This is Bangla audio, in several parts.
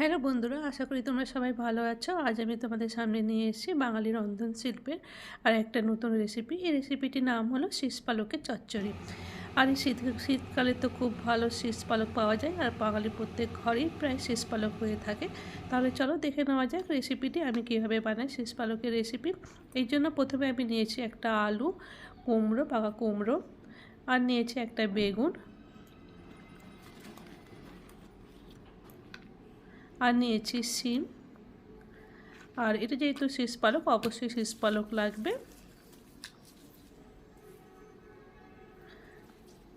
হ্যালো বন্ধুরা, আশা করি তোমরা সবাই ভালো আছো। আজ আমি তোমাদের সামনে নিয়ে এসেছি বাঙালি রন্ধনশিল্পের আর একটা নতুন রেসিপি। এই রেসিপিটির নাম হলো শীষ পালকের চচ্চড়ি। আর এই শীতকালে তো খুব ভালো শীষ পালক পাওয়া যায়, আর বাঙালির প্রত্যেক ঘরেই প্রায় শীষ পালক হয়ে থাকে। তাহলে চলো দেখে নেওয়া যাক রেসিপিটি আমি কীভাবে বানাই শীষ পালকের রেসিপি। এই জন্য প্রথমে আমি নিয়েছি একটা আলু, কুমড়ো, পাকা কুমড়ো, আর নিয়েছি একটা বেগুন, আর নিয়েছি শিম। আর এটা যেহেতু শীষ পালক, অবশ্যই শীষ পালক লাগবে।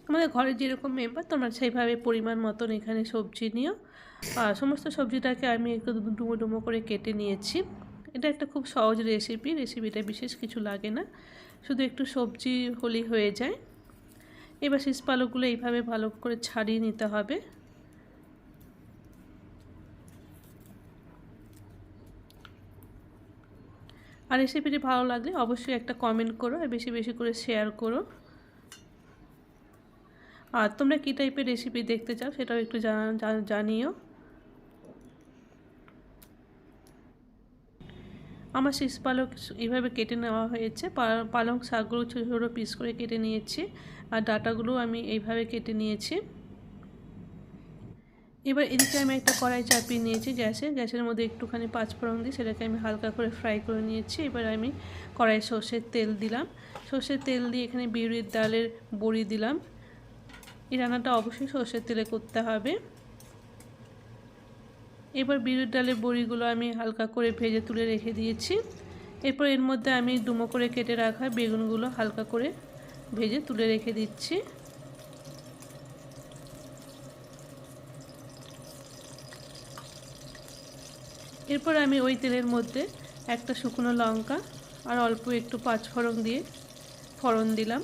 আমাদের ঘরের যেরকম মেম্বার তোমরা সেইভাবে পরিমাণ মতন এখানে সবজি নিও। আর সমস্ত সবজিটাকে আমি একটু ডুমো ডুমো করে কেটে নিয়েছি। এটা একটা খুব সহজ রেসিপিটা বিশেষ কিছু লাগে না, শুধু একটু সবজি হলেই হয়ে যায়। এবার শীষ পালকগুলো এইভাবে ভালো করে ছাড়িয়ে নিতে হবে। আর রেসিপিটি ভালো লাগলে অবশ্যই একটা কমেন্ট করো আর বেশি বেশি করে শেয়ার করো। আর তোমরা কী টাইপের রেসিপি দেখতে চাও সেটাও একটু জানিও। আমার শীষ পালক এইভাবে কেটে নেওয়া হয়েছে। পালং শাকগুলো ছোটো ছোটো পিস করে কেটে নিয়েছি, আর ডাঁটাগুলো আমি এইভাবে কেটে নিয়েছি। এবার এদিকে আমি একটা কড়াই চাপিয়ে নিয়েছি গ্যাসের মধ্যে একটুখানি পাঁচফোড়ন দিয়ে সেটাকে আমি হালকা করে ফ্রাই করে নিয়েছি। এবার আমি কড়াইয়ে সর্ষের তেল দিলাম। সর্ষের তেল দিয়ে এখানে বিউলির ডালের বড়ি দিলাম। এই রান্নাটা অবশ্যই সর্ষের তেলে করতে হবে। এবার বিউলির ডালের বড়িগুলো আমি হালকা করে ভেজে তুলে রেখে দিয়েছি। এরপর এর মধ্যে আমি ডুমো করে কেটে রাখা বেগুনগুলো হালকা করে ভেজে তুলে রেখে দিচ্ছি। এরপর আমি ওই তেলের মধ্যে একটা শুকনো লঙ্কা আর অল্প একটু পাঁচফোড়ন দিয়ে ফোড়ন দিলাম।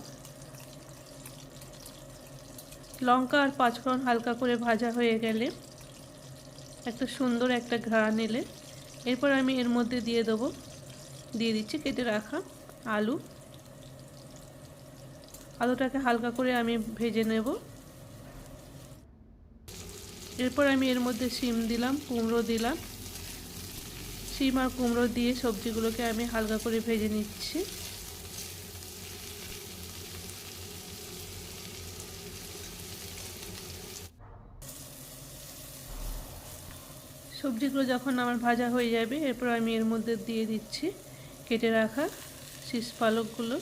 লঙ্কা আর পাঁচফোড়ন হালকা করে ভাজা হয়ে গেলে একটা সুন্দর একটা ঘ্রাণ এলে এরপর আমি এর মধ্যে দিয়ে দিচ্ছি কেটে রাখা আলু। আলুটাকে হালকা করে আমি ভেজে নেব। এরপর আমি এর মধ্যে শিম দিলাম, কুমড়ো দিলাম। শিম আর কুমড়ো দিয়ে সবজিগুলোকে আমি হালকা করে ভেজে নিচ্ছি। সবজিগুলো যখন আমার ভাজা হয়ে যাবে এরপর আমি এর মধ্যে দিয়ে দিচ্ছি কেটে রাখা শীষ পালকগুলো।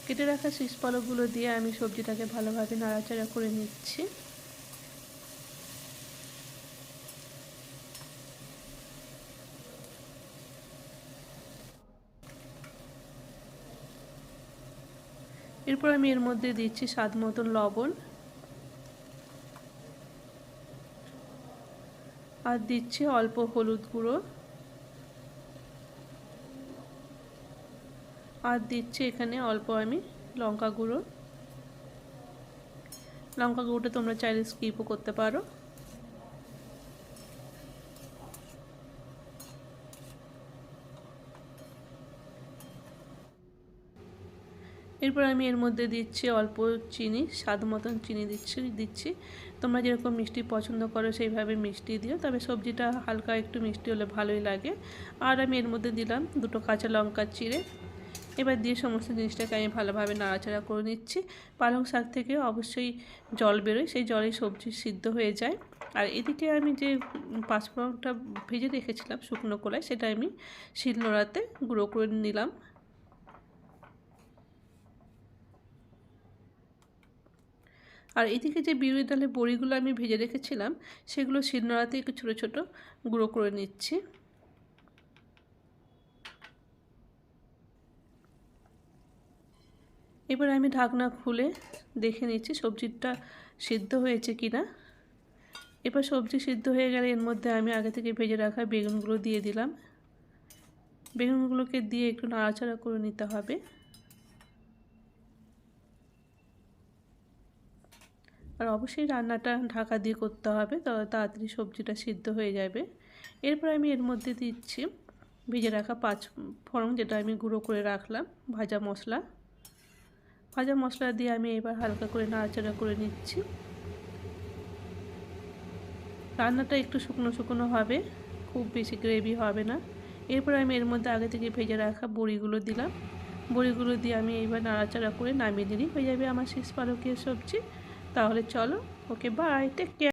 কেটে রাখা শীষ পালকগুলো দিয়ে আমি সবজিটাকে ভালোভাবে নাড়াচাড়া করে নিচ্ছি। এরপর আমি এর মধ্যে দিচ্ছি স্বাদ মতন লবণ, আর দিচ্ছি অল্প হলুদ গুঁড়ো, আর দিচ্ছি এখানে অল্প আমি লঙ্কা গুঁড়ো। লঙ্কা গুঁড়োটা তোমরা চাইলে স্কিপও করতে পারো। এরপর আমি এর মধ্যে দিচ্ছি অল্প চিনি, স্বাদ মতন চিনি দিচ্ছি। তোমরা যেরকম মিষ্টি পছন্দ করো সেইভাবে মিষ্টি দিও, তবে সবজিটা হালকা একটু মিষ্টি হলে ভালোই লাগে। আর আমি এর মধ্যে দিলাম দুটো কাঁচা লঙ্কা চিড়ে। এবার দিয়ে সমস্ত জিনিসটাকে আমি ভালোভাবে নাড়াচাড়া করে নিচ্ছি। পালং শাক থেকে অবশ্যই জল বেরোয়, সেই জলেই সবজি সিদ্ধ হয়ে যায়। আর এদিকে আমি যে পাঁচফোড়নটা ভেজে রেখেছিলাম শুকনো কড়াই, সেটা আমি শিলনোড়াতে গুঁড়ো করে নিলাম। আর এদিকে যে বিউলির ডালের বড়িগুলো আমি ভেজে রেখেছিলাম সেগুলো শিলনোড়াতে একটু ছোটো ছোটো গুঁড়ো করে নিচ্ছি। এবার আমি ঢাকনা খুলে দেখে নিচ্ছি সবজিটা সিদ্ধ হয়েছে কিনা। এবার সবজি সিদ্ধ হয়ে গেলে এর মধ্যে আমি আগে থেকে ভেজে রাখা বেগুনগুলো দিয়ে দিলাম। বেগুনগুলোকে দিয়ে একটু নাড়াচাড়া করে নিতে হবে। আর অবশ্যই রান্নাটা ঢাকা দিয়ে করতে হবে, তবে তাড়াতাড়ি সবজিটা সিদ্ধ হয়ে যাবে। এরপর আমি এর মধ্যে দিচ্ছি ভেজে রাখা 5 ফোড়ন, যেটা আমি গুঁড়ো করে রাখলাম, ভাজা মশলা দিয়ে আমি এবার হালকা করে নাড়াচাড়া করে নিচ্ছি। রান্নাটা একটু শুকনো শুকনো হবে, খুব বেশি গ্রেভি হবে না। এরপর আমি এর মধ্যে আগে থেকে ভেজে রাখা বড়িগুলো দিলাম। বড়িগুলো দিয়ে আমি এবার নাড়াচাড়া করে নামিয়ে দিলেই হয়ে যাবে আমার শীষ পালকের সবজি। তাহলে চলো, ওকে বাই, টেক কেয়ার।